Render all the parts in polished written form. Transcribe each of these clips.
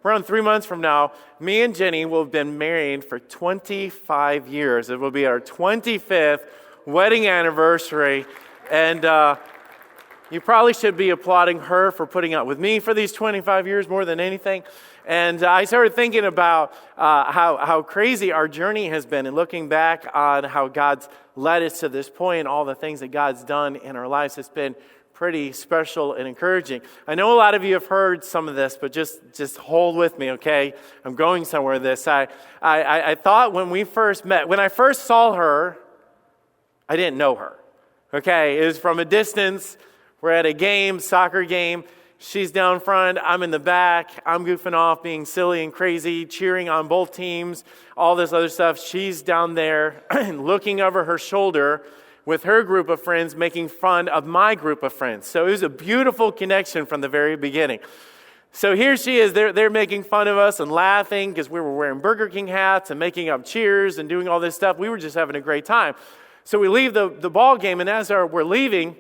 around 3 months from now, me and Jenny will have been married for 25 years. It will be our 25th wedding anniversary. And you probably should be applauding her for putting up with me for these 25 years more than anything. And I started thinking about how crazy our journey has been, and looking back on how God's led us to this point, and all the things that God's done in our lives. It's been pretty special and encouraging. I know a lot of you have heard some of this, but just hold with me, okay? I'm going somewhere with this. I thought when we first met, when I first saw her, I didn't know her, okay? It was from a distance. We're at a game, soccer game. She's down front, I'm in the back, I'm goofing off, being silly and crazy, cheering on both teams, all this other stuff. She's down there looking over her shoulder with her group of friends, making fun of my group of friends. So it was a beautiful connection from the very beginning. So here she is, they're making fun of us and laughing because we were wearing Burger King hats and making up cheers and doing all this stuff. We were just having a great time. So we leave the ball game, and as we're leaving,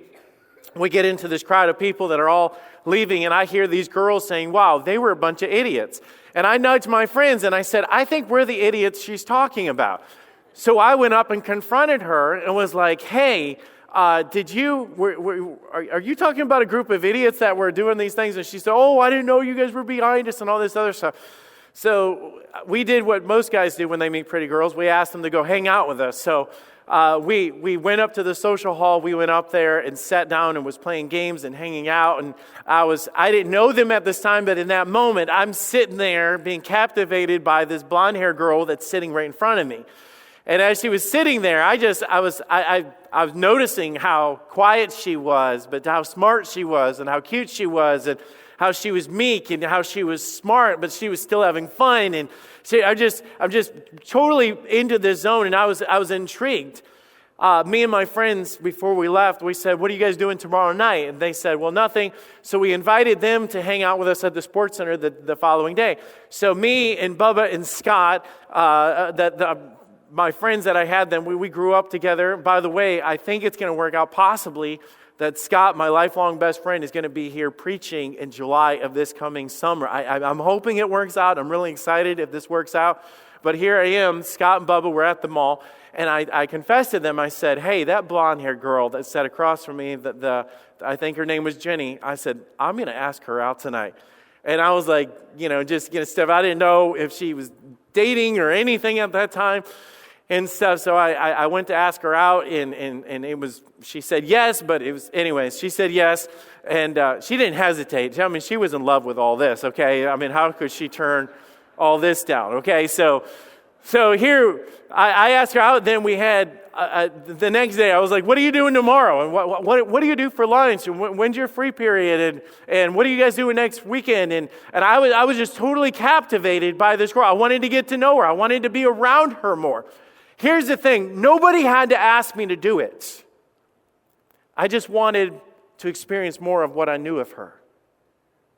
we get into this crowd of people that are all leaving, and I hear these girls saying, wow, they were a bunch of idiots. And I nudged my friends, and I said, I think we're the idiots she's talking about. So I went up and confronted her and was like, hey, are you talking about a group of idiots that were doing these things? And she said, oh, I didn't know you guys were behind us and all this other stuff. So we did what most guys do when they meet pretty girls. We asked them to go hang out with us. So we went up to the social hall. We went up there and sat down and was playing games and hanging out. And I didn't know them at this time, but in that moment, I'm sitting there being captivated by this blonde-haired girl that's sitting right in front of me. And as she was sitting there, I was noticing how quiet she was, but how smart she was, and how cute she was, and how she was meek, and how she was smart, but she was still having fun. And I'm just totally into this zone, and I was intrigued. Me and my friends, before we left, we said, what are you guys doing tomorrow night? And they said, well, nothing. So we invited them to hang out with us at the sports center the following day. So me and Bubba and Scott, my friends that I had then, we grew up together. By the way, I think it's going to work out possibly that Scott, my lifelong best friend, is going to be here preaching in July of this coming summer. I'm hoping it works out. I'm really excited if this works out. But here I am, Scott and Bubba were at the mall, and I confessed to them. I said, hey, that blonde-haired girl that sat across from me, I think her name was Jenny, I said, I'm going to ask her out tonight. And I was like, just get a step. I didn't know if she was dating or anything at that time and stuff. So I went to ask her out, and it was, she said yes, but it was, anyways, she said yes. And she didn't hesitate. I mean, she was in love with all this, okay? I mean, how could she turn all this down, okay? So here, I asked her out, then we had, the next day, I was like, what are you doing tomorrow? And what do you do for lunch? And when's your free period? And what are you guys doing next weekend? And I was just totally captivated by this girl. I wanted to get to know her. I wanted to be around her more. Here's the thing. Nobody had to ask me to do it. I just wanted to experience more of what I knew of her.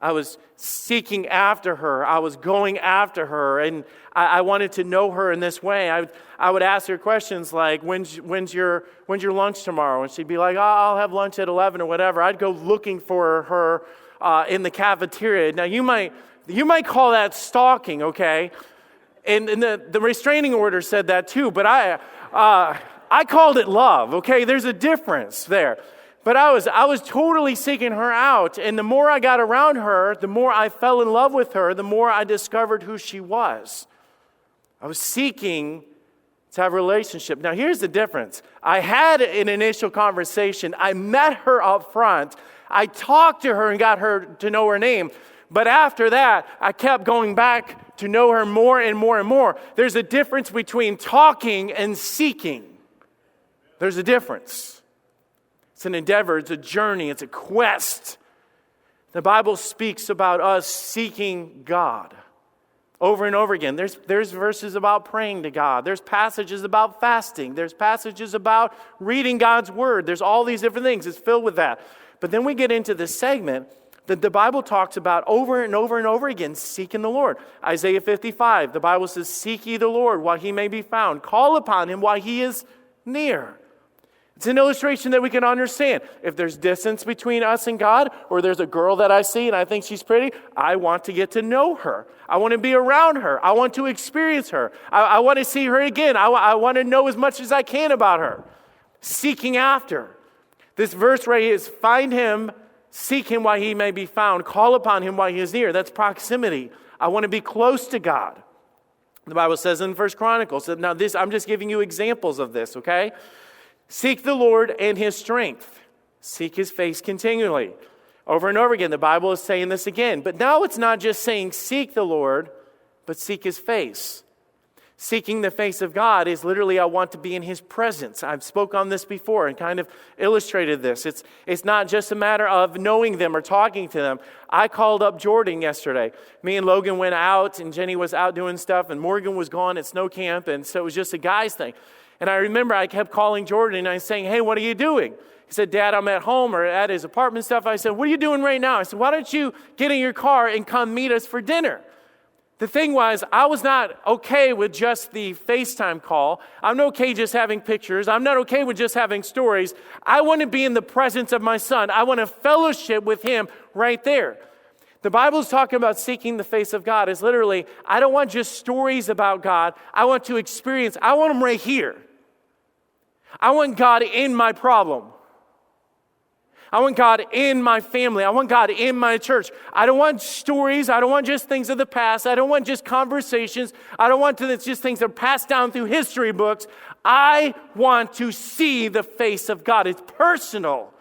I was seeking after her. I was going after her, and I wanted to know her in this way. I would ask her questions like, when's your lunch tomorrow? And she'd be like, I'll have lunch at 11 or whatever. I'd go looking for her in the cafeteria. Now, you might call that stalking, okay? And the restraining order said that too, but I called it love, okay? There's a difference there. But I was totally seeking her out, and the more I got around her, the more I fell in love with her, the more I discovered who she was. I was seeking to have a relationship. Now, here's the difference. I had an initial conversation. I met her up front. I talked to her and got her to know her name. But after that, I kept going back to know her more and more and more. There's a difference between talking and seeking. There's a difference. It's an endeavor, it's a journey, it's a quest. The Bible speaks about us seeking God over and over again. There's verses about praying to God. There's passages about fasting. There's passages about reading God's Word. There's all these different things. It's filled with that. But then we get into this segment that the Bible talks about over and over and over again, seeking the Lord. Isaiah 55, the Bible says, seek ye the Lord while he may be found. Call upon him while he is near. It's an illustration that we can understand. If there's distance between us and God, or there's a girl that I see and I think she's pretty, I want to get to know her. I want to be around her. I want to experience her. I want to see her again. I want to know as much as I can about her. Seeking after. This verse right here is find him, seek him while he may be found, call upon him while he is near. That's proximity. I want to be close to God. The Bible says in 1 Chronicles, now this, I'm just giving you examples of this, okay? Seek the Lord and his strength. Seek his face continually. Over and over again, the Bible is saying this again. But now it's not just saying seek the Lord, but seek his face. Seeking the face of God is literally, I want to be in his presence. I've spoke on this before and kind of illustrated this. It's not just a matter of knowing them or talking to them. I called up Jordan yesterday. Me and Logan went out and Jenny was out doing stuff and Morgan was gone at snow camp. And so it was just a guy's thing. And I remember I kept calling Jordan and I was saying, hey, what are you doing? He said, Dad, I'm at home or at his apartment stuff. I said, what are you doing right now? I said, why don't you get in your car and come meet us for dinner? The thing was, I was not okay with just the FaceTime call. I'm not okay just having pictures. I'm not okay with just having stories. I want to be in the presence of my son. I want to fellowship with him right there. The Bible's talking about seeking the face of God. It's literally, I don't want just stories about God. I want to experience, I want him right here. I want God in my problem. I want God in my family. I want God in my church. I don't want stories. I don't want just things of the past. I don't want just conversations. I don't want just things that are passed down through history books. I want to see the face of God. It's personal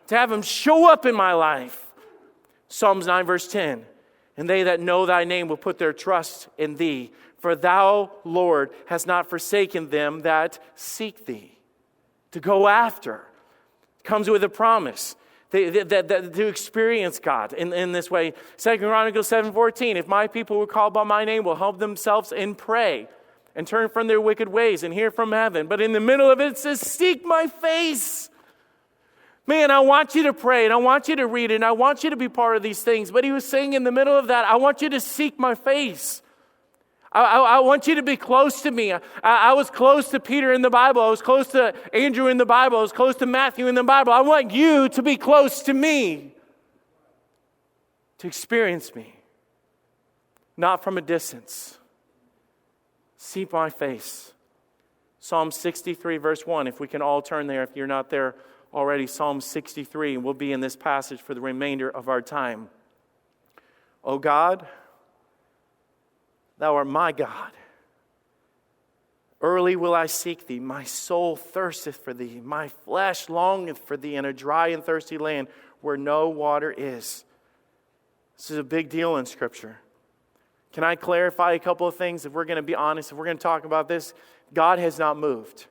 to have him show up in my life. Psalms 9 verse 10. And they that know thy name will put their trust in thee. For thou, Lord, hast not forsaken them that seek thee. To go after. Comes with a promise to experience God in this way. 2 Chronicles 7:14, if my people who are called by my name will humble themselves and pray and turn from their wicked ways and hear from heaven. But in the middle of it, it says, seek my face. Man, I want you to pray and I want you to read it and I want you to be part of these things. But he was saying in the middle of that, I want you to seek my face. I want you to be close to me. I was close to Peter in the Bible. I was close to Andrew in the Bible. I was close to Matthew in the Bible. I want you to be close to me, to experience me, not from a distance. Seek my face. Psalm 63 verse 1, if we can all turn there if you're not there already. Psalm 63, we'll be in this passage for the remainder of our time. O God, thou art my God. Early will I seek thee. My soul thirsteth for thee. My flesh longeth for thee in a dry and thirsty land where no water is. This is a big deal in Scripture. Can I clarify a couple of things? If we're going to be honest, if we're going to talk about this, God has not moved.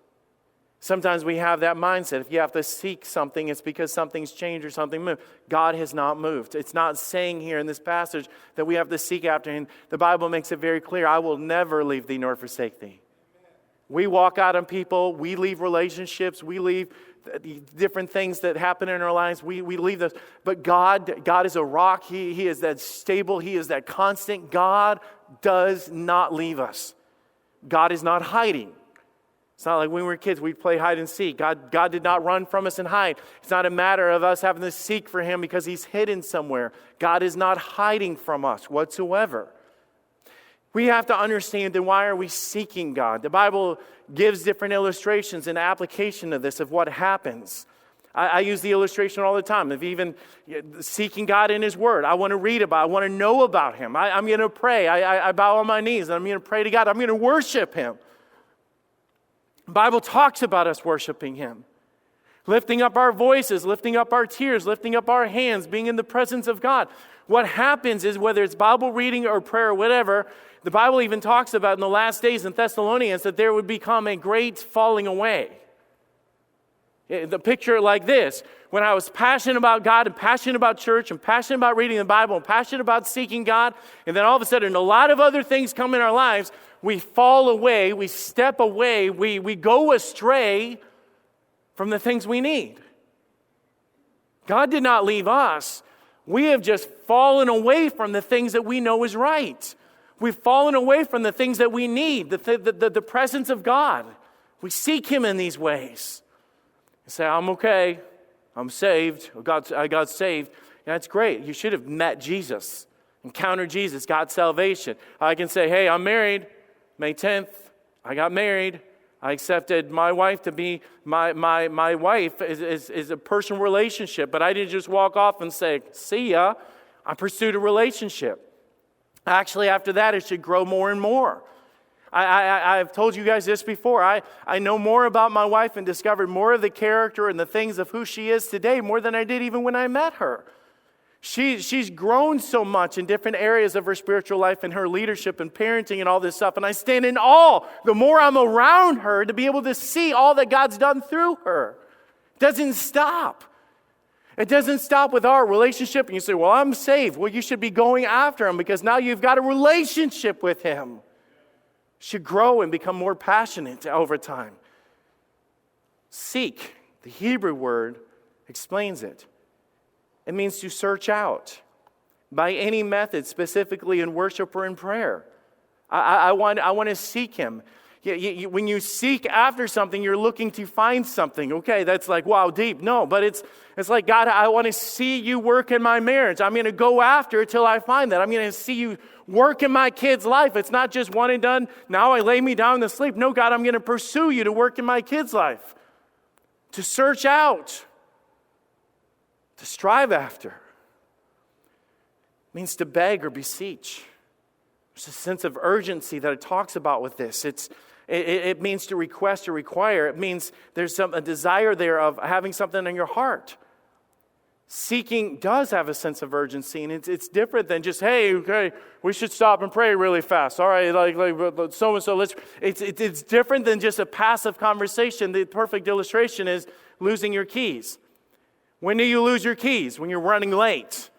Sometimes we have that mindset. If you have to seek something, it's because something's changed or something moved. God has not moved. It's not saying here in this passage that we have to seek after him. The Bible makes it very clear, I will never leave thee nor forsake thee. We walk out on people. We leave relationships. We leave different things that happen in our lives. We leave those. But God is a rock. He is that stable. He is that constant. God does not leave us. God is not hiding. It's not like when we were kids, we'd play hide and seek. God did not run from us and hide. It's not a matter of us having to seek for him because he's hidden somewhere. God is not hiding from us whatsoever. We have to understand, then why are we seeking God? The Bible gives different illustrations and application of this, of what happens. I use the illustration all the time of even seeking God in his word. I want to read about it. I want to know about him. I'm going to pray. I bow on my knees and I'm going to pray to God. I'm going to worship him. The Bible talks about us worshiping him. Lifting up our voices, lifting up our tears, lifting up our hands, being in the presence of God. What happens is, whether it's Bible reading or prayer or whatever, the Bible even talks about in the last days in Thessalonians that there would become a great falling away. The picture like this: when I was passionate about God and passionate about church and passionate about reading the Bible and passionate about seeking God, and then all of a sudden a lot of other things come in our lives, we fall away, we step away, we go astray from the things we need. God did not leave us. We have just fallen away from the things that we know is right. We've fallen away from the things that we need, the presence of God. We seek him in these ways. You say, I'm okay. I'm saved. I got saved. And that's great. You should have met Jesus, encountered Jesus, got salvation. I can say, hey, I'm married. May 10th, I got married. I accepted my wife to be my wife is a personal relationship. But I didn't just walk off and say, see ya. I pursued a relationship. Actually, after that, it should grow more and more. I've told you guys this before. I know more about my wife and discovered more of the character and the things of who she is today, more than I did even when I met her. She's grown so much in different areas of her spiritual life and her leadership and parenting and all this stuff. And I stand in awe the more I'm around her to be able to see all that God's done through her. It doesn't stop. It doesn't stop with our relationship. And you say, well, I'm saved. Well, you should be going after him because now you've got a relationship with him. Should grow and become more passionate over time. Seek, the Hebrew word, explains it. It means to search out by any method, specifically in worship or in prayer. I want to seek him. When you seek after something, you're looking to find something. Okay, that's like, wow, deep. No, but it's like, God, I want to see you work in my marriage. I'm going to go after it till I find that. I'm going to see you work in my kid's life. It's not just one and done. Now I lay me down to sleep. No, God, I'm going to pursue you to work in my kid's life. To search out. To strive after. It means to beg or beseech. There's a sense of urgency that it talks about with this. It means to request or require. It means there's a desire there of having something in your heart. Seeking does have a sense of urgency, and it's different than just, hey, okay, we should stop and pray really fast. All right, like so-and-so, let's... It's different than just a passive conversation. The perfect illustration is losing your keys. When do you lose your keys? When you're running late.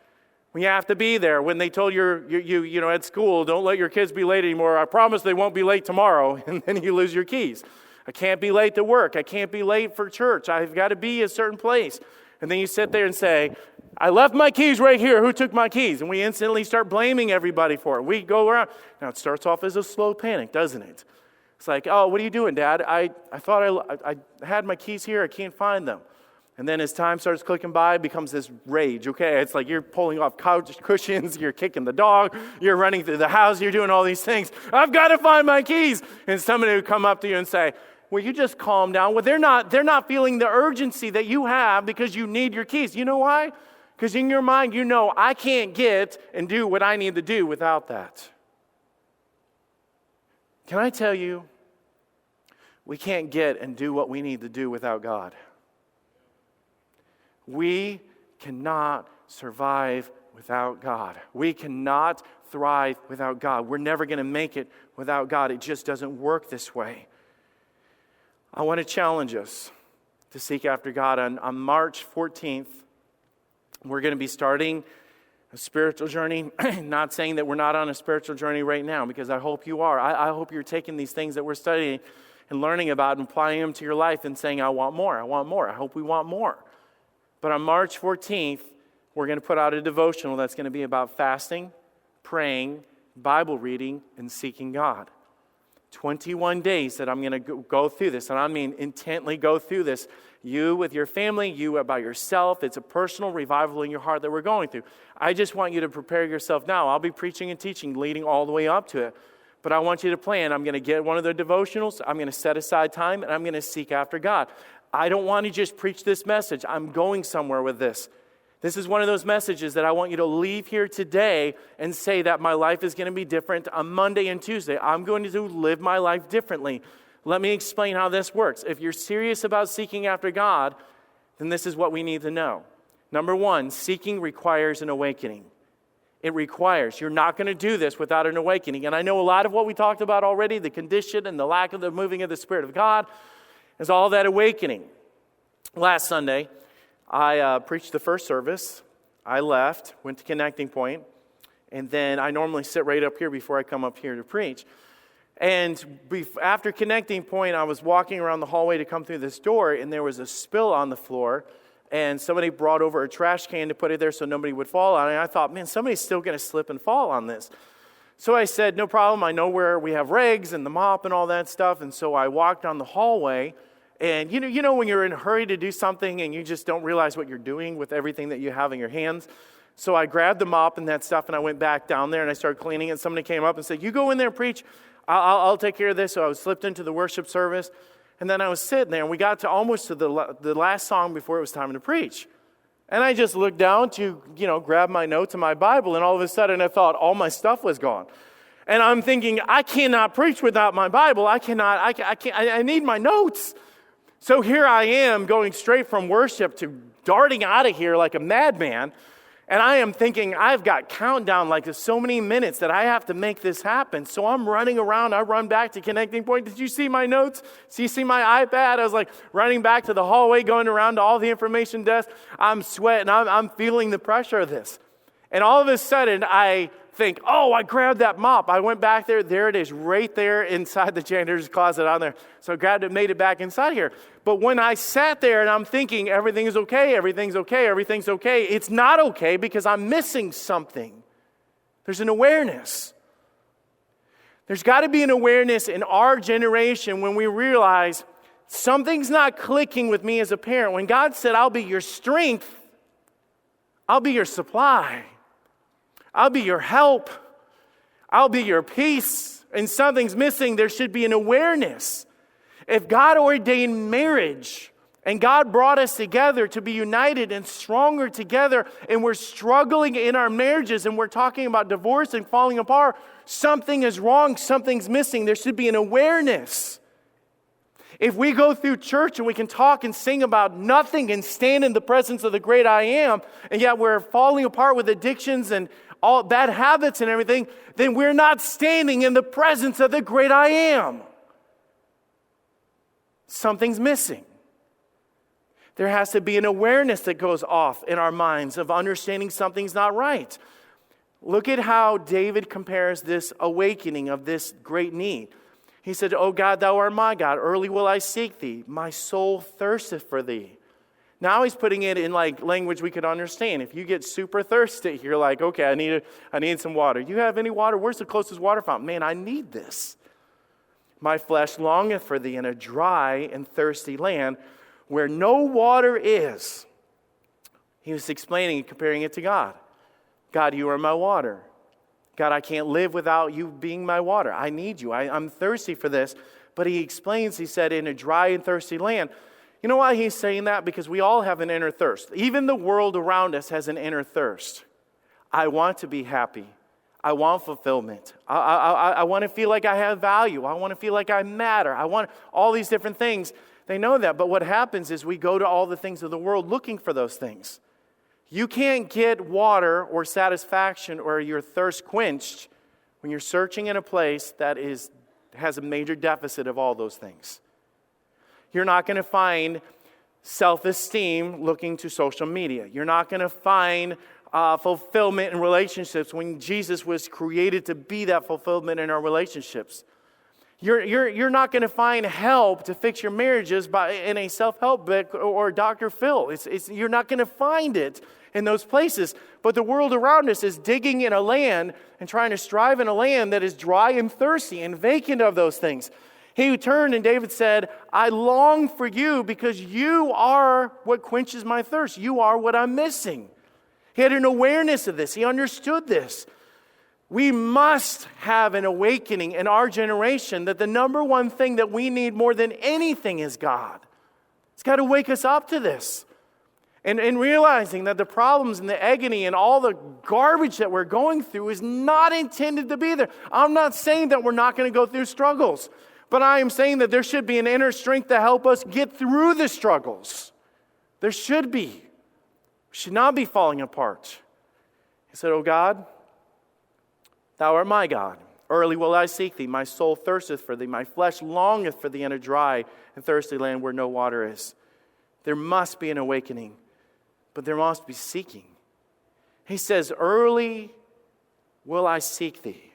When you have to be there. When they told you at school, don't let your kids be late anymore. I promise they won't be late tomorrow. And then you lose your keys. I can't be late to work. I can't be late for church. I've got to be a certain place. And then you sit there and say, I left my keys right here. Who took my keys? And we instantly start blaming everybody for it. We go around. Now, it starts off as a slow panic, doesn't it? It's like, oh, what are you doing, Dad? I thought I had my keys here. I can't find them. And then as time starts clicking by, it becomes this rage, okay? It's like you're pulling off couch cushions, you're kicking the dog, you're running through the house, you're doing all these things. I've got to find my keys. And somebody would come up to you and say, well, you just calm down. Well, they're not feeling the urgency that you have because you need your keys. You know why? Because in your mind, you know, I can't get and do what I need to do without that. Can I tell you, we can't get and do what we need to do without God. We cannot survive without God. We cannot thrive without God. We're never going to make it without God. It just doesn't work this way. I want to challenge us to seek after God. On March 14th, we're going to be starting a spiritual journey. Not saying that we're not on a spiritual journey right now, because I hope you are. I hope you're taking these things that we're studying and learning about and applying them to your life and saying, I want more, I want more. I hope we want more. But on March 14th, we're going to put out a devotional that's going to be about fasting, praying, Bible reading, and seeking God. 21 days that I'm going to go through this, and I mean intently go through this. You with your family, you by yourself. It's a personal revival in your heart that we're going through. I just want you to prepare yourself now. I'll be preaching and teaching, leading all the way up to it. But I want you to plan. I'm going to get one of the devotionals. I'm going to set aside time, and I'm going to seek after God. I don't want to just preach this message. I'm going somewhere with this. This is one of those messages that I want you to leave here today and say that my life is going to be different on Monday and Tuesday. I'm going to live my life differently. Let me explain how this works. If you're serious about seeking after God, then this is what we need to know. Number one, seeking requires an awakening. It requires. You're not going to do this without an awakening. And I know a lot of what we talked about already, the condition and the lack of the moving of the Spirit of God, is all that awakening. Last Sunday, I preached the first service. I left, went to Connecting Point, and then I normally sit right up here before I come up here to preach. And after Connecting Point, I was walking around the hallway to come through this door, and there was a spill on the floor, and somebody brought over a trash can to put it there so nobody would fall on it. And I thought, man, somebody's still going to slip and fall on this. So I said, no problem. I know where we have rags and the mop and all that stuff. And so I walked down the hallway, And you know when you're in a hurry to do something and you just don't realize what you're doing with everything that you have in your hands? So I grabbed the mop and that stuff, and I went back down there and I started cleaning it. Somebody came up and said, "You go in there and preach. I'll take care of this." So I was slipped into the worship service, and then I was sitting there, and we got to almost to the last song before it was time to preach. And I just looked down to, grab my notes and my Bible, and all of a sudden I thought all my stuff was gone. And I'm thinking, I cannot preach without my Bible. I need my notes. So here I am going straight from worship to darting out of here like a madman. And I am thinking, I've got countdown like so many minutes that I have to make this happen. So I'm running around. I run back to Connecting Point. Did you see my notes? Do you see my iPad? I was like running back to the hallway, going around to all the information desks. I'm sweating. I'm feeling the pressure of this. And all of a sudden, I think, I grabbed that mop. I went back there. There it is, right there inside the janitor's closet on there. So I grabbed it, made it back inside here. But when I sat there and I'm thinking, everything is okay, everything's okay, everything's okay, it's not okay because I'm missing something. There's an awareness. There's got to be an awareness in our generation when we realize something's not clicking with me as a parent. When God said, I'll be your strength, I'll be your supply, I'll be your help, I'll be your peace, and something's missing, there should be an awareness. If God ordained marriage and God brought us together to be united and stronger together, and we're struggling in our marriages and we're talking about divorce and falling apart, something is wrong, something's missing. There should be an awareness. If we go through church and we can talk and sing about nothing and stand in the presence of the great I am, and yet we're falling apart with addictions and all bad habits and everything, then we're not standing in the presence of the great I am. Something's missing. There has to be an awareness that goes off in our minds of understanding something's not right. Look at how David compares this awakening of this great need. He said, "O God, thou art my God. Early will I seek thee. My soul thirsteth for thee." Now he's putting it in like language we could understand. If you get super thirsty, you're like, okay, I need some water. You have any water? Where's the closest water fountain? Man, I need this. My flesh longeth for thee in a dry and thirsty land where no water is. He was explaining and comparing it to God. God, you are my water. God, I can't live without you being my water. I need you. I'm thirsty for this. But he explains, he said, in a dry and thirsty land. You know why he's saying that? Because we all have an inner thirst. Even the world around us has an inner thirst. I want to be happy. I want fulfillment. I want to feel like I have value. I want to feel like I matter. I want all these different things. They know that. But what happens is we go to all the things of the world looking for those things. You can't get water or satisfaction or your thirst quenched when you're searching in a place that has a major deficit of all those things. You're not going to find self-esteem looking to social media. You're not going to find fulfillment in relationships when Jesus was created to be that fulfillment in our relationships. You're not going to find help to fix your marriages in a self-help book or Dr. Phil. You're not going to find it in those places. But the world around us is digging in a land and trying to strive in a land that is dry and thirsty and vacant of those things. He turned and David said, I long for you because you are what quenches my thirst. You are what I'm missing. He had an awareness of this. He understood this. We must have an awakening in our generation that the number one thing that we need more than anything is God. It's got to wake us up to this. And realizing that the problems and the agony and all the garbage that we're going through is not intended to be there. I'm not saying that we're not going to go through struggles. But I am saying that there should be an inner strength to help us get through the struggles. There should be. We should not be falling apart. He said, O God, thou art my God. Early will I seek thee. My soul thirsteth for thee. My flesh longeth for thee in a dry and thirsty land where no water is. There must be an awakening, but there must be seeking. He says, early will I seek thee.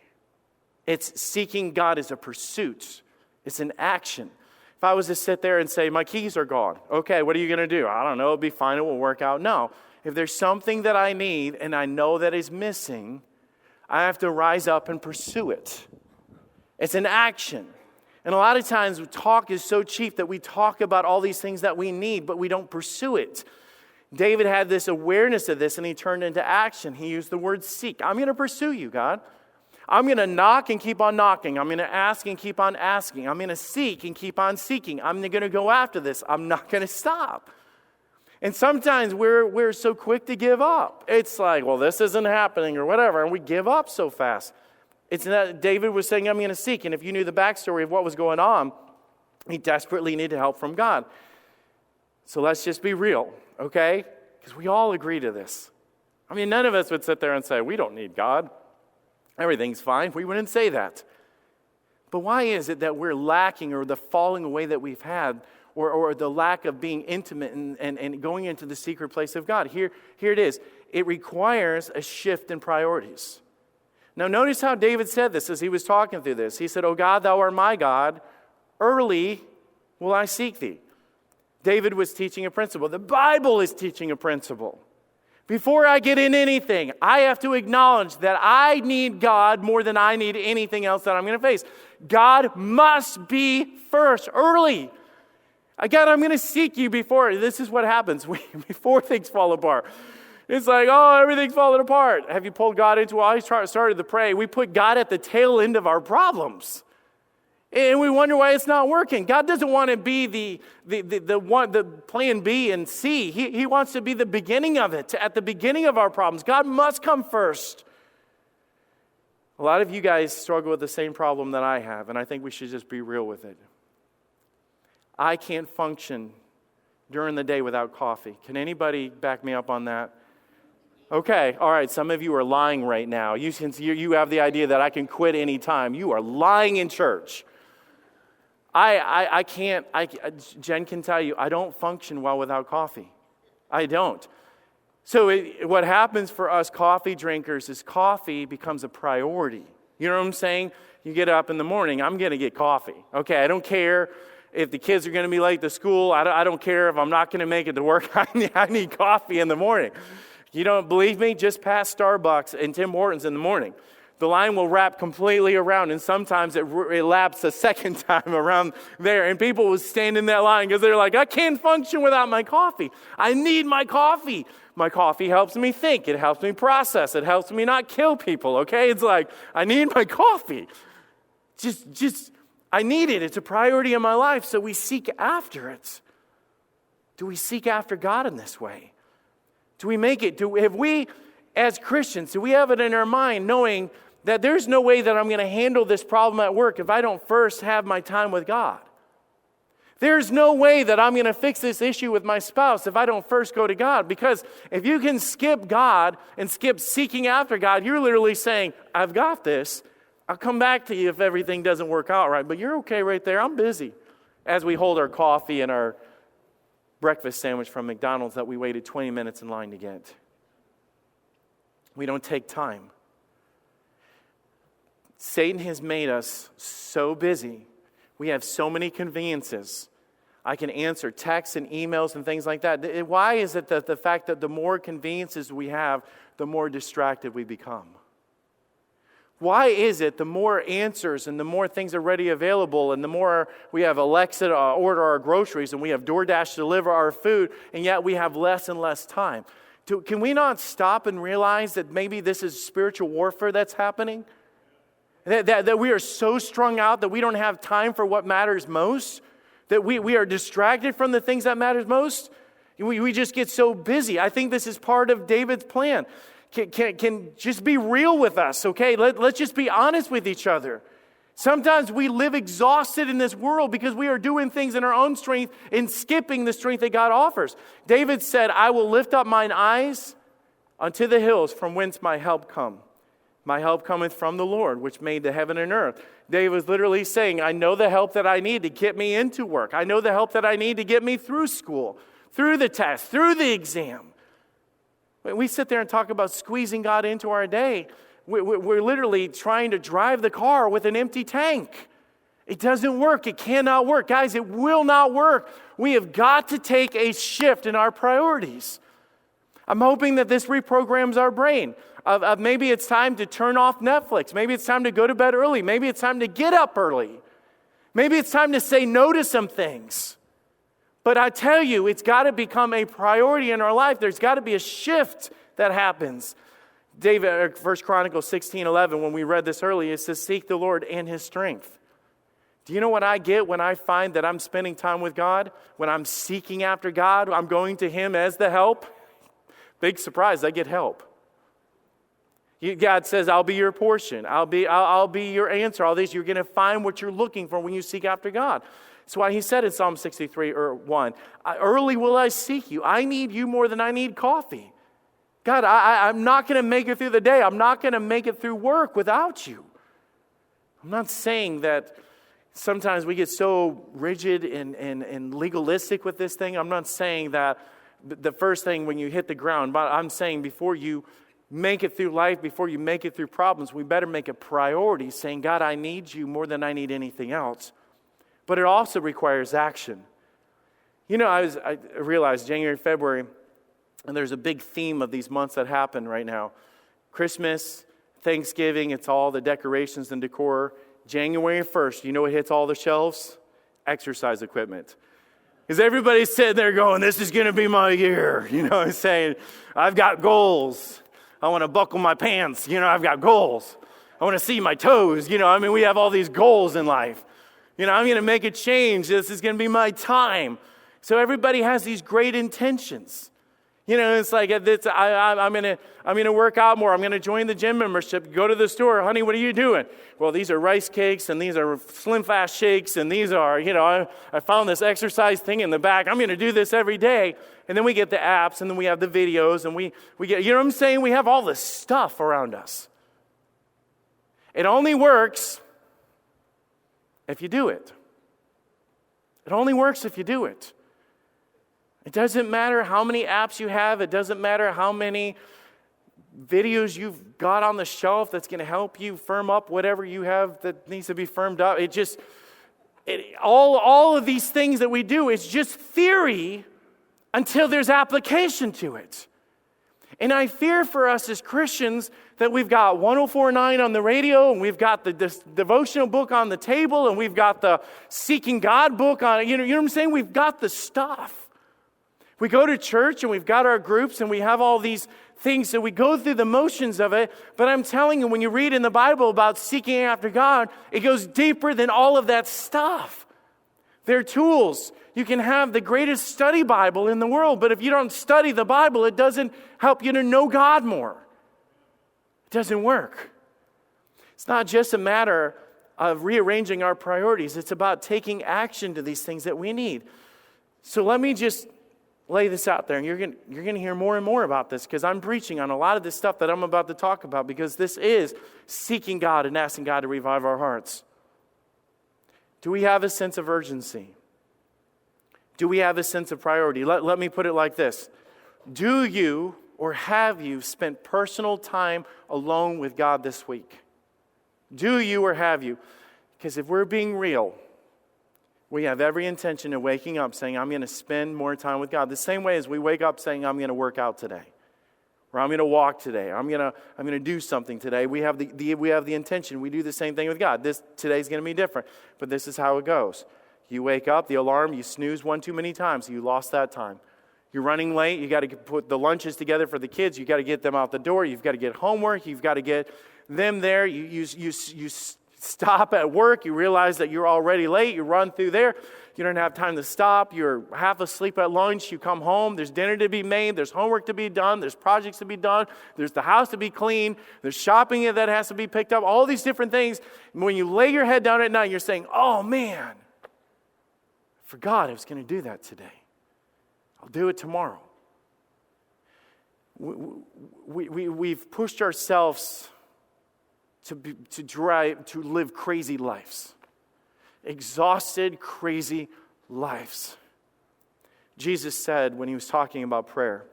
It's seeking God as a pursuit. It's an action. If I was to sit there and say, my keys are gone. Okay, what are you going to do? I don't know. It'll be fine. It will work out. No. If there's something that I need and I know that is missing, I have to rise up and pursue it. It's an action. And a lot of times talk is so cheap that we talk about all these things that we need, but we don't pursue it. David had this awareness of this, and he turned into action. He used the word seek. I'm going to pursue you, God. I'm going to knock and keep on knocking. I'm going to ask and keep on asking. I'm going to seek and keep on seeking. I'm going to go after this. I'm not going to stop. And sometimes we're so quick to give up. It's like, well, this isn't happening or whatever, and we give up so fast. It's that David was saying, I'm going to seek. And if you knew the backstory of what was going on, he desperately needed help from God. So let's just be real, okay? Because we all agree to this. I mean, none of us would sit there and say, we don't need God. Everything's fine. We wouldn't say that. But why is it that we're lacking, or the falling away that we've had, or the lack of being intimate and going into the secret place of God? Here it is. It requires a shift in priorities. Now notice how David said this as he was talking through this. He said, O God, thou art my God. Early will I seek thee. David was teaching a principle. The Bible is teaching a principle. Before I get in anything, I have to acknowledge that I need God more than I need anything else that I'm going to face. God must be first, early. God, I'm going to seek you before. This is what happens before things fall apart. It's like, oh, everything's falling apart. Have you pulled God into it? I started to pray. We put God at the tail end of our problems. And we wonder why it's not working. God doesn't want to be the plan B and C. He wants to be the beginning of it, at the beginning of our problems. God must come first. A lot of you guys struggle with the same problem that I have, and I think we should just be real with it. I can't function during the day without coffee. Can anybody back me up on that? Okay, all right, some of you are lying right now. You have the idea that I can quit anytime. You are lying in church. I can't, Jen can tell you, I don't function well without coffee. I don't. So what happens for us coffee drinkers is coffee becomes a priority. You know what I'm saying? You get up in the morning, I'm going to get coffee. Okay, I don't care if the kids are going to be late to school. I don't care if I'm not going to make it to work. I need coffee in the morning. You don't believe me? Just pass Starbucks and Tim Hortons in the morning. The line will wrap completely around, and sometimes it laps a second time around there, and people will stand in that line because they're like, I can't function without my coffee. I need my coffee. My coffee helps me think. It helps me process. It helps me not kill people, okay? It's like, I need my coffee. I need it. It's a priority in my life, so we seek after it. Do we seek after God in this way? Do we make it? Have we, as Christians, do we have it in our mind knowing that there's no way that I'm going to handle this problem at work if I don't first have my time with God? There's no way that I'm going to fix this issue with my spouse if I don't first go to God. Because if you can skip God and skip seeking after God, you're literally saying, I've got this. I'll come back to you if everything doesn't work out right. But you're okay right there. I'm busy. As we hold our coffee and our breakfast sandwich from McDonald's that we waited 20 minutes in line to get. We don't take time. Satan has made us so busy. We have so many conveniences. I can answer texts and emails and things like that. Why is it that the fact that the more conveniences we have, the more distracted we become? Why is it the more answers and the more things are ready available and the more we have Alexa to order our groceries and we have DoorDash to deliver our food, and yet we have less and less time? Can we not stop and realize that maybe this is spiritual warfare that's happening? That we are so strung out that we don't have time for what matters most? That we are distracted from the things that matters most? We just get so busy. I think this is part of David's plan. Can just be real with us, okay? Let's just be honest with each other. Sometimes we live exhausted in this world because we are doing things in our own strength and skipping the strength that God offers. David said, I will lift up mine eyes unto the hills from whence my help come. My help cometh from the Lord, which made the heaven and earth. David was literally saying, I know the help that I need to get me into work. I know the help that I need to get me through school, through the test, through the exam. When we sit there and talk about squeezing God into our day, we're literally trying to drive the car with an empty tank. It doesn't work. It cannot work. Guys, it will not work. We have got to take a shift in our priorities. I'm hoping that this reprograms our brain. Maybe it's time to turn off Netflix. Maybe it's time to go to bed early. Maybe it's time to get up early. Maybe it's time to say no to some things. But I tell you, it's got to become a priority in our life. There's got to be a shift that happens. David, 1 Chronicles 16:11, when we read this earlier, it says, seek the Lord and His strength. Do you know what I get when I find that I'm spending time with God? When I'm seeking after God, I'm going to Him as the help. Big surprise, I get help. God says, I'll be your portion. I'll be your answer. All these, you're going to find what you're looking for when you seek after God. That's why He said in Psalm 63:1, early will I seek you. I need you more than I need coffee. God, I'm not going to make it through the day. I'm not going to make it through work without you. I'm not saying that sometimes we get so rigid and legalistic with this thing. I'm not saying that the first thing when you hit the ground, but I'm saying before you make it through life, before you make it through problems, we better make a priority saying, God, I need you more than I need anything else. But it also requires action. You know, I realized January, February, and there's a big theme of these months that happen right now. Christmas, Thanksgiving, it's all the decorations and decor. January 1st, you know what hits all the shelves? Exercise equipment. Because everybody's sitting there going, this is going to be my year. You know, saying, I've got goals. I want to buckle my pants. You know, I've got goals. I want to see my toes. You know, I mean, we have all these goals in life. You know, I'm going to make a change. This is going to be my time. So everybody has these great intentions. You know, it's like I'm going to work out more. I'm going to join the gym membership. Go to the store. Honey, what are you doing? Well, these are rice cakes, and these are Slim Fast shakes, and these are, you know, I found this exercise thing in the back. I'm going to do this every day. And then we get the apps, and then we have the videos, and we get, you know what I'm saying? We have all this stuff around us. It only works if you do it. It only works if you do it. It doesn't matter how many apps you have. It doesn't matter how many videos you've got on the shelf that's going to help you firm up whatever you have that needs to be firmed up. All of these things that we do, it's just theory until there's application to it. And I fear for us as Christians that we've got 104.9 on the radio, and we've got the devotional book on the table, and we've got the Seeking God book on it. You know what I'm saying? We've got the stuff. We go to church and we've got our groups and we have all these things, so we go through the motions of it. But I'm telling you, when you read in the Bible about seeking after God, it goes deeper than all of that stuff. They're tools. You can have the greatest study Bible in the world, but if you don't study the Bible, it doesn't help you to know God more. It doesn't work. It's not just a matter of rearranging our priorities. It's about taking action to these things that we need. So let me just lay this out there, and you're going to hear more and more about this because I'm preaching on a lot of this stuff that I'm about to talk about, because this is seeking God and asking God to revive our hearts. Do we have a sense of urgency? Do we have a sense of priority? Let me put it like this. Do you or have you spent personal time alone with God this week? Do you or have you? Because if we're being real, we have every intention of waking up saying, I'm going to spend more time with God. The same way as we wake up saying, I'm going to work out today. Or I'm going to walk today. I'm going to do something today. We have the intention. We do the same thing with God. Today's going to be different. But this is how it goes. You wake up, the alarm, you snooze one too many times. You lost that time. You're running late. You got to put the lunches together for the kids. You got to get them out the door. You've got to get homework. You've got to get them there. You stop at work, you realize that you're already late, you run through there, you don't have time to stop, you're half asleep at lunch, you come home, there's dinner to be made, there's homework to be done, there's projects to be done, there's the house to be cleaned, there's shopping that has to be picked up, all these different things. When you lay your head down at night, you're saying, oh man, I forgot I was going to do that today. I'll do it tomorrow. We've pushed ourselves to live crazy lives. Exhausted, crazy lives. Jesus said when he was talking about prayer,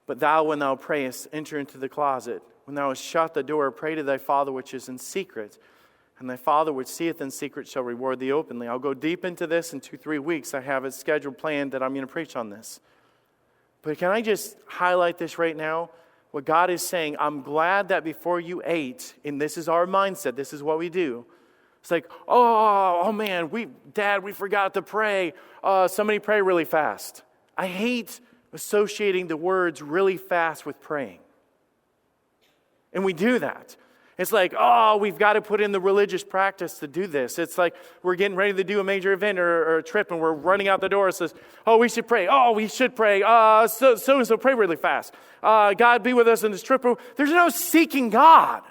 but thou, when thou prayest, enter into the closet. When thou hast shut the door, pray to thy Father which is in secret. And thy Father which seeth in secret shall reward thee openly. I'll go deep into this in 2-3 weeks. I have a scheduled plan that I'm going to preach on this. But can I just highlight this right now? What God is saying, I'm glad that before you ate, and this is our mindset, this is what we do, It's like, oh man, Dad, we forgot to pray. Somebody pray really fast. I hate associating the words really fast with praying. And we do that. It's like, oh, we've got to put in the religious practice to do this. It's like we're getting ready to do a major event or a trip and we're running out the door. It says, oh, we should pray. Oh, we should pray. So pray really fast. God be with us in this trip. There's no seeking God.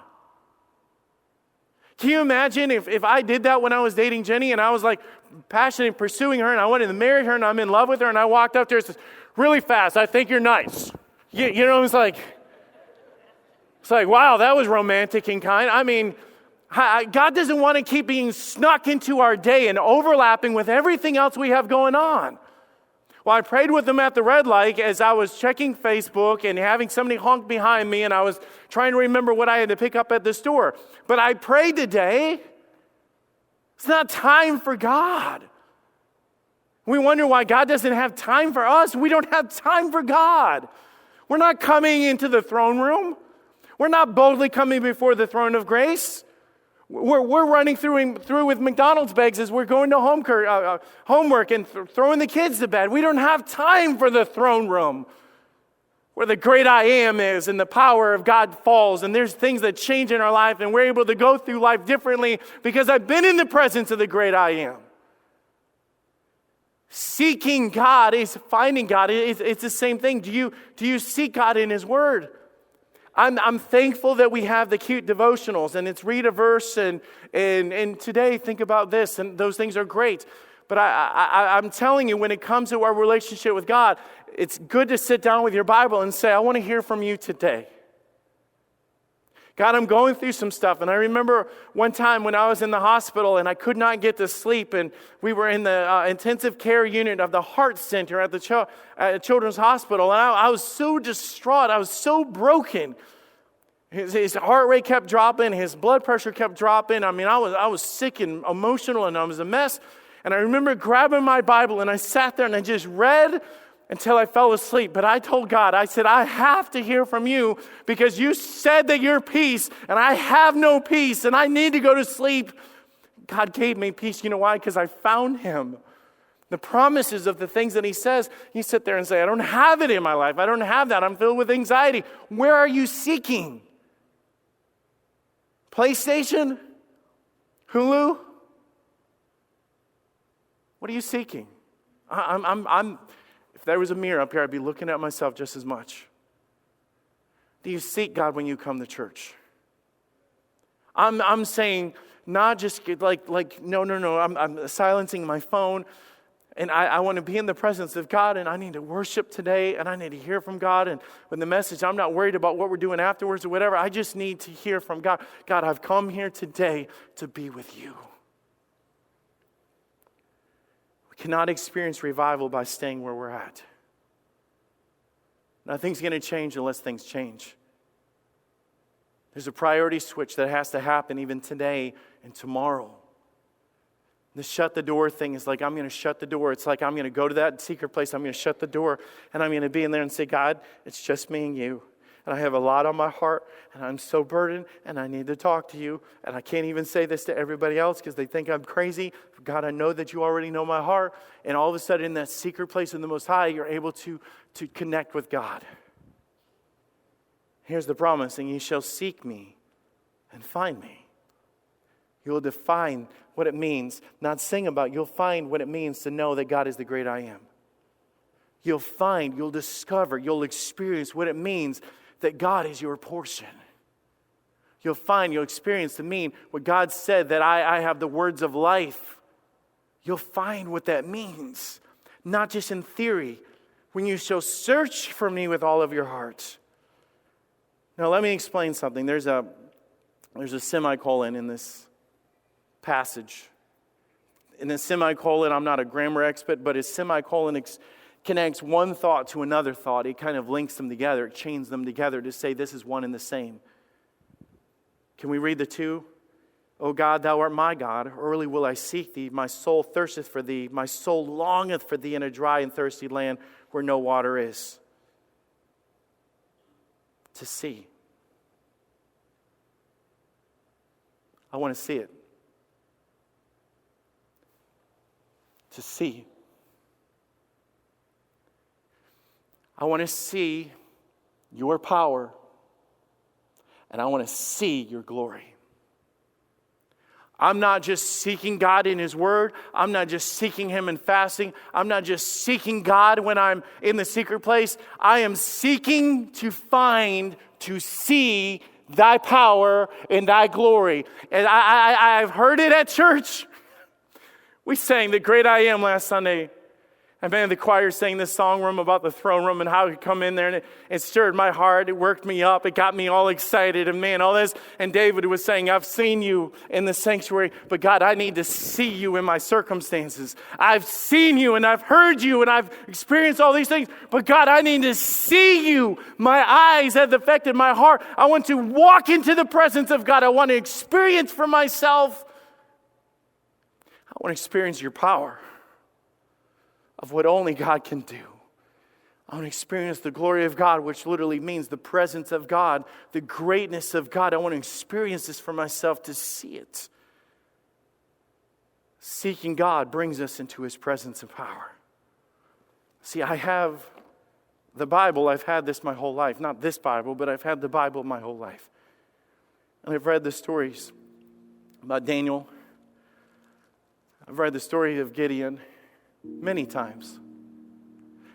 Can you imagine if I did that when I was dating Jenny and I was like passionate pursuing her and I wanted to marry her and I'm in love with her and I walked up to her and says, really fast, I think you're nice. You know, it's like, wow, that was romantic and kind. I mean, God doesn't want to keep being snuck into our day and overlapping with everything else we have going on. Well, I prayed with them at the red light as I was checking Facebook and having somebody honk behind me, and I was trying to remember what I had to pick up at the store. But I prayed today. It's not time for God. We wonder why God doesn't have time for us. We don't have time for God. We're not coming into the throne room. We're not boldly coming before the throne of grace. We're running through with McDonald's bags as we're going to homework and throwing the kids to bed. We don't have time for the throne room where the great I am is and the power of God falls and there's things that change in our life and we're able to go through life differently because I've been in the presence of the great I am. Seeking God is finding God. It's the same thing. Do you seek God in His Word? I'm thankful that we have the cute devotionals and it's read a verse and today think about this and those things are great. But I'm telling you, when it comes to our relationship with God, it's good to sit down with your Bible and say, I want to hear from you today. God, I'm going through some stuff. And I remember one time when I was in the hospital and I could not get to sleep and we were in the intensive care unit of the heart center at the Children's Hospital. And I was so distraught. I was so broken. His heart rate kept dropping. His blood pressure kept dropping. I mean, I was sick and emotional and I was a mess. And I remember grabbing my Bible and I sat there and I just read until I fell asleep. But I told God, I said, I have to hear from you because you said that you're peace and I have no peace and I need to go to sleep. God gave me peace. You know why? Because I found Him. The promises of the things that He says, you sit there and say, I don't have it in my life. I don't have that. I'm filled with anxiety. Where are you seeking? PlayStation? Hulu? What are you seeking? If there was a mirror up here, I'd be looking at myself just as much. Do you seek God when you come to church? I'm saying not just like no. I'm silencing my phone, and I want to be in the presence of God, and I need to worship today, and I need to hear from God. And with the message, I'm not worried about what we're doing afterwards or whatever. I just need to hear from God. God, I've come here today to be with you. Cannot experience revival by staying where we're at. Nothing's going to change unless things change. There's a priority switch that has to happen even today and tomorrow. The shut the door thing is like, I'm going to shut the door. It's like I'm going to go to that secret place. I'm going to shut the door and I'm going to be in there and say, God, it's just me and you. And I have a lot on my heart, and I'm so burdened, and I need to talk to you. And I can't even say this to everybody else because they think I'm crazy. God, I know that you already know my heart. And all of a sudden, in that secret place in the Most High, you're able to connect with God. Here's the promise, and ye shall seek me and find me. You will define what it means, not sing about. You'll find what it means to know that God is the great I am. You'll discover, you'll experience what it means that God is your portion. You'll experience to mean what God said, that I have the words of life. You'll find what that means, not just in theory. When you shall search for me with all of your heart. Now let me explain something. There's a semicolon in this passage. In the semicolon, I'm not a grammar expert, but a semicolon connects one thought to another thought. It kind of links them together. It chains them together to say this is one and the same. Can we read the two? O God, thou art my God. Early will I seek thee. My soul thirsteth for thee. My soul longeth for thee in a dry and thirsty land where no water is. To see. I want to see it. to see. I want to see your power, and I want to see your glory. I'm not just seeking God in His Word. I'm not just seeking Him in fasting. I'm not just seeking God when I'm in the secret place. I am seeking to find, to see Thy power and Thy glory. And I've heard it at church. We sang The Great I Am last Sunday. And man, the choir sang this song room about the throne room and how it could come in there, and it stirred my heart. It worked me up. It got me all excited. And man, all this. And David was saying, I've seen you in the sanctuary, but God, I need to see you in my circumstances. I've seen you and I've heard you and I've experienced all these things, but God, I need to see you. My eyes have affected my heart. I want to walk into the presence of God. I want to experience for myself. I want to experience your power of what only God can do. I want to experience the glory of God, which literally means the presence of God, the greatness of God. I want to experience this for myself to see it. Seeking God brings us into His presence of power. See, I have the Bible. I've had this my whole life. Not this Bible, but I've had the Bible my whole life. And I've read the stories about Daniel. I've read the story of Gideon many times.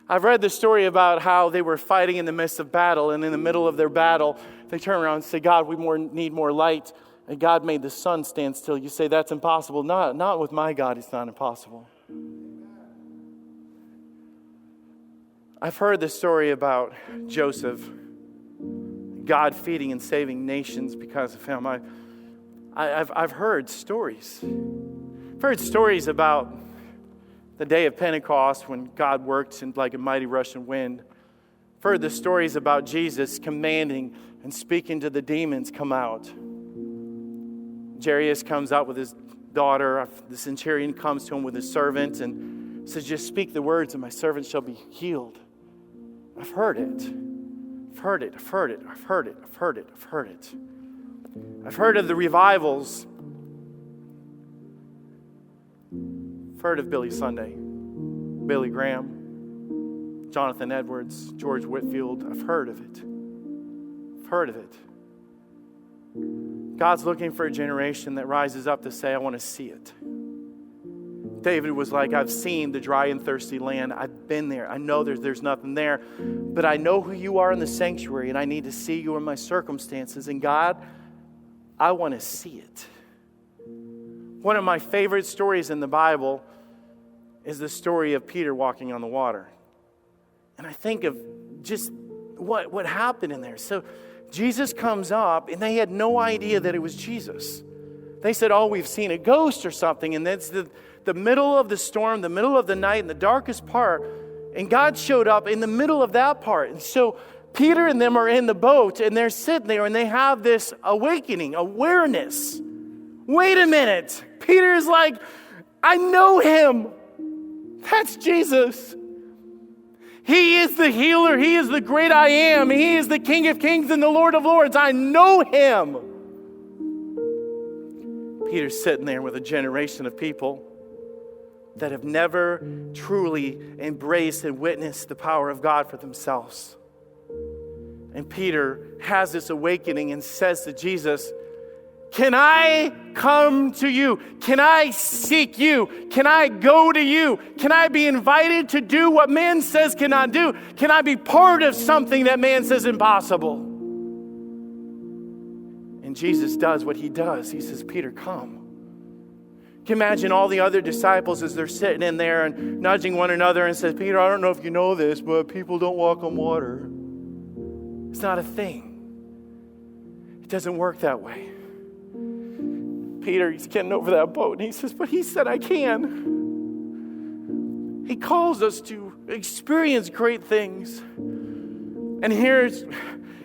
I've read the story about how they were fighting in the midst of battle, and in the middle of their battle, they turn around and say, God, we need more light. And God made the sun stand still. You say, that's impossible. Not with my God, it's not impossible. I've heard the story about Joseph, God feeding and saving nations because of him. I've heard stories. I've heard stories about the day of Pentecost when God worked in like a mighty rushing wind. I've heard the stories about Jesus commanding and speaking to the demons, come out. Jairus comes out with his daughter. The centurion comes to him with his servant and says, just speak the words and my servant shall be healed. I've heard it. I've heard it. I've heard it. I've heard it. I've heard it. I've heard it. I've heard of the revivals. Heard of Billy Sunday, Billy Graham, Jonathan Edwards, George Whitefield. I've heard of it. I've heard of it. God's looking for a generation that rises up to say, I want to see it. David was like, I've seen the dry and thirsty land. I've been there. I know there's nothing there, but I know who you are in the sanctuary, and I need to see you in my circumstances. And God, I want to see it. One of my favorite stories in the Bible is the story of Peter walking on the water. And I think of just what happened in there. So Jesus comes up, and they had no idea that it was Jesus. They said, oh, we've seen a ghost or something. And that's the middle of the storm, the middle of the night, and the darkest part. And God showed up in the middle of that part. And so Peter and them are in the boat, and they're sitting there, and they have this awakening, awareness. Wait a minute. Peter's like, I know him. That's Jesus. He is the healer. He is the great I am. He is the King of kings and the Lord of lords. I know him. Peter's sitting there with a generation of people that have never truly embraced and witnessed the power of God for themselves. And Peter has this awakening and says to Jesus, can I come to you? Can I seek you? Can I go to you? Can I be invited to do what man says cannot do? Can I be part of something that man says impossible? And Jesus does what he does. He says, Peter, come. Can you imagine all the other disciples as they're sitting in there and nudging one another and says, Peter, I don't know if you know this, but people don't walk on water. It's not a thing. It doesn't work that way. Peter, he's getting over that boat, and he says, but he said, I can. He calls us to experience great things. And here's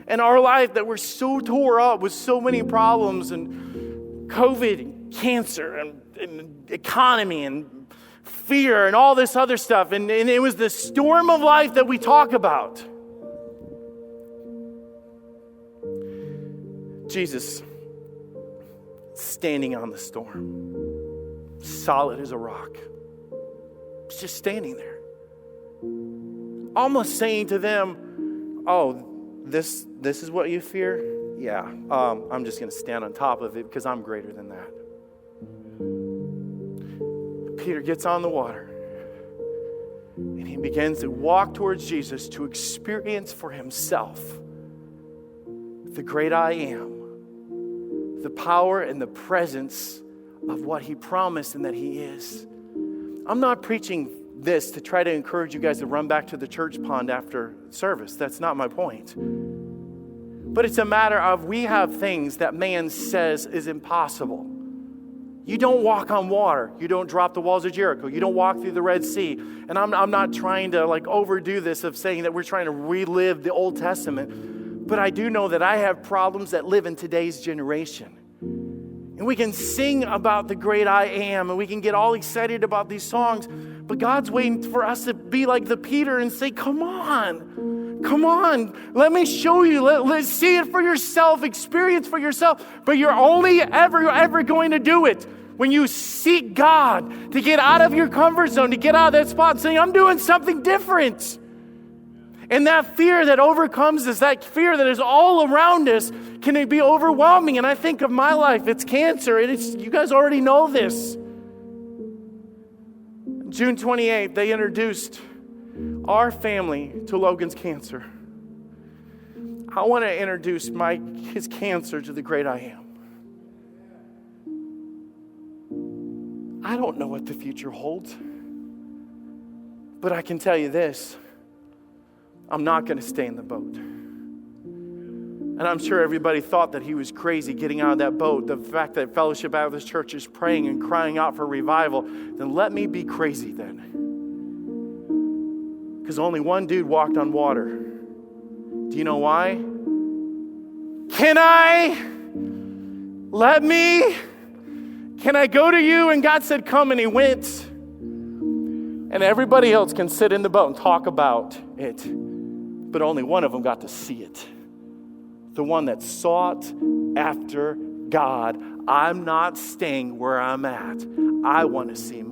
in our life that we're so tore up with so many problems and COVID and cancer and economy and fear and all this other stuff. And it was the storm of life that we talk about. Jesus standing on the storm, solid as a rock. was just standing there. Almost saying to them, oh, this is what you fear? Yeah, I'm just going to stand on top of it because I'm greater than that. Peter gets on the water and he begins to walk towards Jesus to experience for himself the great I am, the power and the presence of what he promised and that he is. I'm not preaching this to try to encourage you guys to run back to the church pond after service. That's not my point. But it's a matter of we have things that man says is impossible. You don't walk on water. You don't drop the walls of Jericho. You don't walk through the Red Sea. And I'm not trying to overdo this of saying that we're trying to relive the Old Testament. But I do know that I have problems that live in today's generation. And we can sing about the great I am, and we can get all excited about these songs. But God's waiting for us to be like the Peter and say, come on, let me show you. Let's see it for yourself, experience for yourself. But you're only ever going to do it when you seek God to get out of your comfort zone, to get out of that spot and say, I'm doing something different. And that fear that overcomes us, that fear that is all around us, can it be overwhelming? And I think of my life, it's cancer, and you guys already know this. June 28th, they introduced our family to Logan's cancer. I want to introduce his cancer to the great I am. I don't know what the future holds, but I can tell you this. I'm not going to stay in the boat. And I'm sure everybody thought that he was crazy getting out of that boat. The fact that Fellowship Baptist Church is praying and crying out for revival, then let me be crazy then. Because only one dude walked on water. Do you know why? Can I go to you? And God said, come, and he went. And everybody else can sit in the boat and talk about it. But only one of them got to see it. The one that sought after God. I'm not staying where I'm at. I want to see